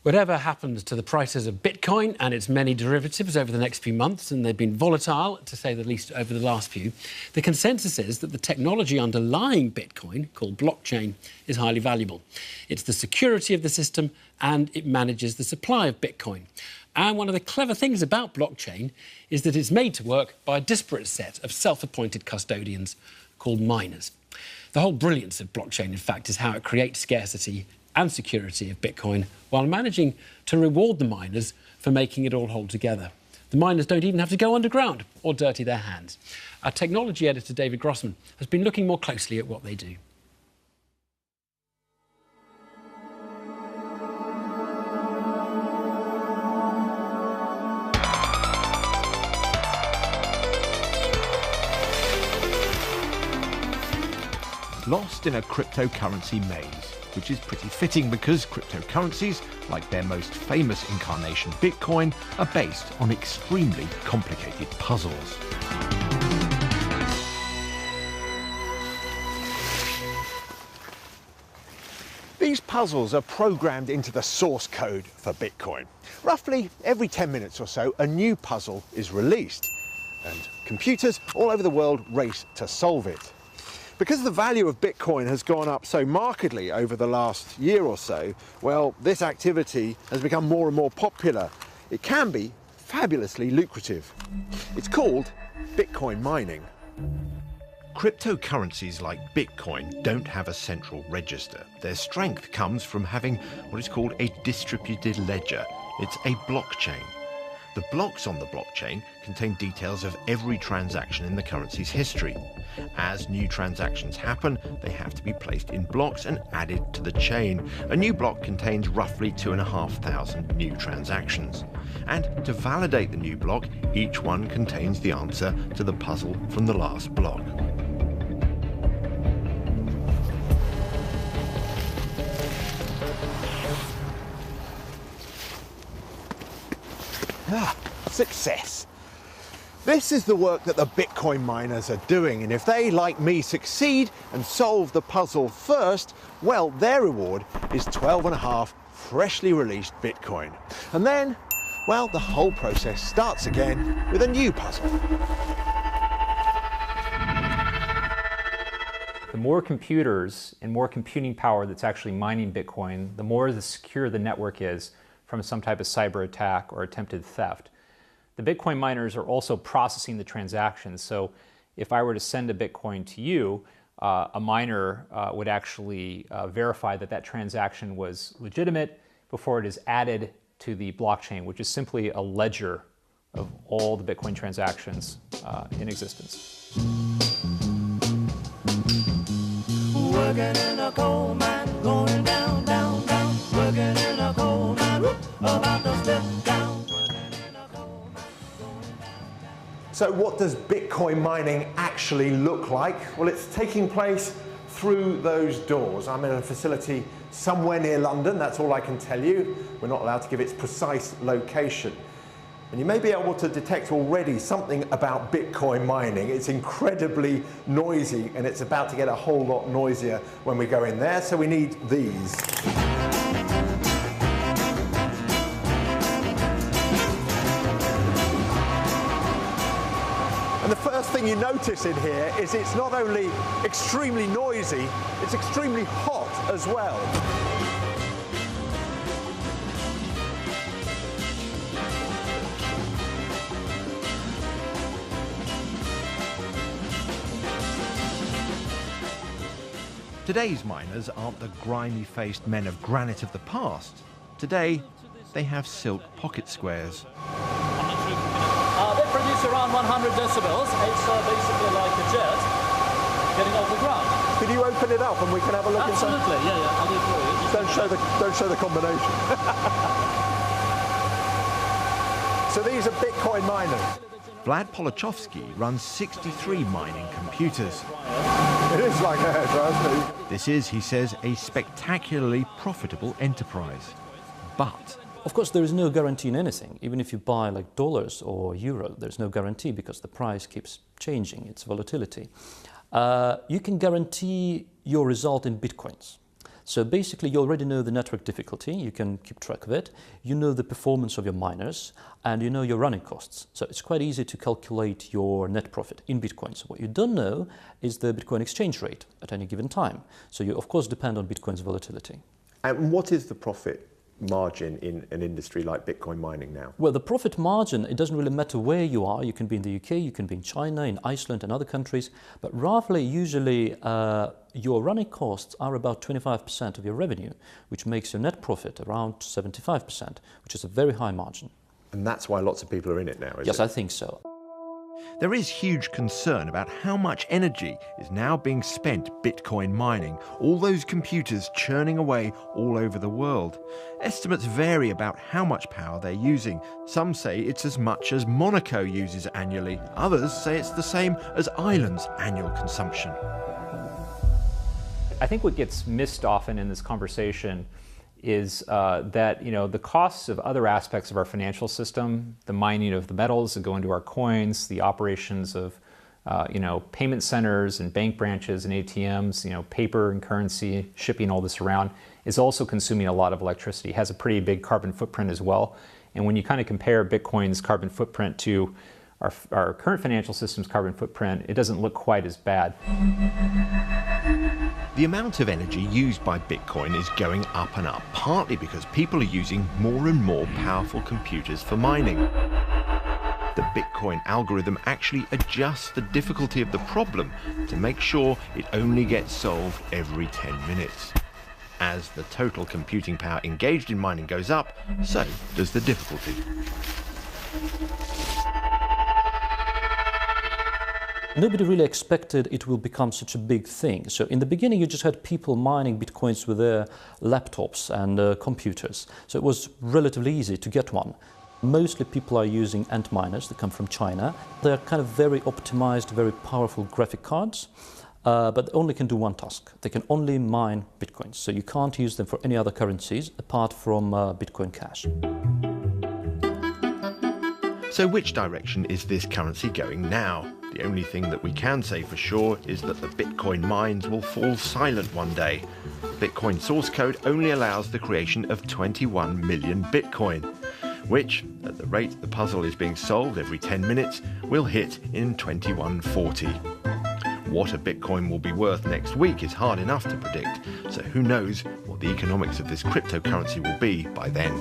Whatever happens to the prices of Bitcoin and its many derivatives over the next few months, and they've been volatile, to say the least, over the last few, the consensus is that the technology underlying Bitcoin, called blockchain, is highly valuable. It's the security of the system and it manages the supply of Bitcoin. And one of the clever things about blockchain is that it's made to work by a disparate set of self-appointed custodians called miners. The whole brilliance of blockchain, in fact, is how it creates scarcity and security of Bitcoin while managing to reward the miners for making it all hold together. The miners don't even have to go underground or dirty their hands. Our technology editor, David Grossman, has been looking more closely at what they do. Lost in a cryptocurrency maze, which is pretty fitting because cryptocurrencies, like their most famous incarnation Bitcoin, are based on extremely complicated puzzles. These puzzles are programmed into the source code for Bitcoin. Roughly every 10 minutes or so, a new puzzle is released, and computers all over the world race to solve it. Because the value of Bitcoin has gone up so markedly over the last year or so, well, this activity has become more and more popular. It can be fabulously lucrative. It's called Bitcoin mining. Cryptocurrencies like Bitcoin don't have a central register. Their strength comes from having what is called a distributed ledger. It's a blockchain. The blocks on the blockchain contain details of every transaction in the currency's history. As new transactions happen, they have to be placed in blocks and added to the chain. A new block contains roughly 2,500 new transactions. And to validate the new block, each one contains the answer to the puzzle from the last block. Success. This is the work that the Bitcoin miners are doing, and if they, like me, succeed and solve the puzzle first, well, their reward is 12.5 freshly released Bitcoin. And then, well, the whole process starts again with a new puzzle. The more computers and more computing power that's actually mining Bitcoin, the more secure the network is from some type of cyber attack or attempted theft. The Bitcoin miners are also processing the transactions. So if I were to send a Bitcoin to you, a miner would actually verify that that transaction was legitimate before it is added to the blockchain, which is simply a ledger of all the Bitcoin transactions in existence. Working in a coal mine, going down, down, down. Working in a coal mine, about to step down. So what does Bitcoin mining actually look like? Well, it's taking place through those doors. I'm in a facility somewhere near London, that's all I can tell you. We're not allowed to give its precise location. And you may be able to detect already something about Bitcoin mining. It's incredibly noisy, and it's about to get a whole lot noisier when we go in there, so we need these. And the first thing you notice in here is it's not only extremely noisy, it's extremely hot as well. Today's miners aren't the grimy-faced men of granite of the past. Today, they have silk pocket squares. They produce around 100 decibels. It's basically like a jet getting off the ground. Could you open it up and we can have a look inside? Absolutely, yeah, I'll do it for you. Don't show the combination. So these are Bitcoin miners. Vlad Polachowski runs 63 mining computers. It is like a hairdryer. This is, he says, a spectacularly profitable enterprise. But of course, there is no guarantee in anything. Even if you buy like dollars or euro, there's no guarantee because the price keeps changing, it's volatility. You can guarantee your result in bitcoins. So basically, you already know the network difficulty, you can keep track of it, you know the performance of your miners, and you know your running costs. So it's quite easy to calculate your net profit in Bitcoin. So what you don't know is the Bitcoin exchange rate at any given time. So you, of course, depend on Bitcoin's volatility. And what is the profit margin in an industry like Bitcoin mining now? Well, the profit margin, it doesn't really matter where you are. You can be in the UK, you can be in China, in Iceland and other countries, but roughly, usually, your running costs are about 25% of your revenue, which makes your net profit around 75%, which is a very high margin. And that's why lots of people are in it now, is Yes, it? I think so. There is huge concern about how much energy is now being spent Bitcoin mining, all those computers churning away all over the world. Estimates vary about how much power they're using. Some say it's as much as Monaco uses annually. Others say it's the same as Ireland's annual consumption. I think what gets missed often in this conversation is that the costs of other aspects of our financial system, the mining of the metals that go into our coins, the operations of payment centers and bank branches and ATMs, paper and currency, shipping all this around, is also consuming a lot of electricity. It has a pretty big carbon footprint as well. And when you kind of compare Bitcoin's carbon footprint to our current financial system's carbon footprint, it doesn't look quite as bad. The amount of energy used by Bitcoin is going up and up, partly because people are using more and more powerful computers for mining. The Bitcoin algorithm actually adjusts the difficulty of the problem to make sure it only gets solved every 10 minutes. As the total computing power engaged in mining goes up, so does the difficulty. Nobody really expected it will become such a big thing. So in the beginning, you just had people mining Bitcoins with their laptops and computers. So it was relatively easy to get one. Mostly people are using Antminers that come from China. They're kind of very optimized, very powerful graphic cards, but they only can do one task. They can only mine Bitcoins. So you can't use them for any other currencies apart from Bitcoin Cash. So which direction is this currency going now? The only thing that we can say for sure is that the Bitcoin mines will fall silent one day. The Bitcoin source code only allows the creation of 21 million Bitcoin, which, at the rate the puzzle is being solved every 10 minutes, will hit in 2140. What a Bitcoin will be worth next week is hard enough to predict, so who knows what the economics of this cryptocurrency will be by then.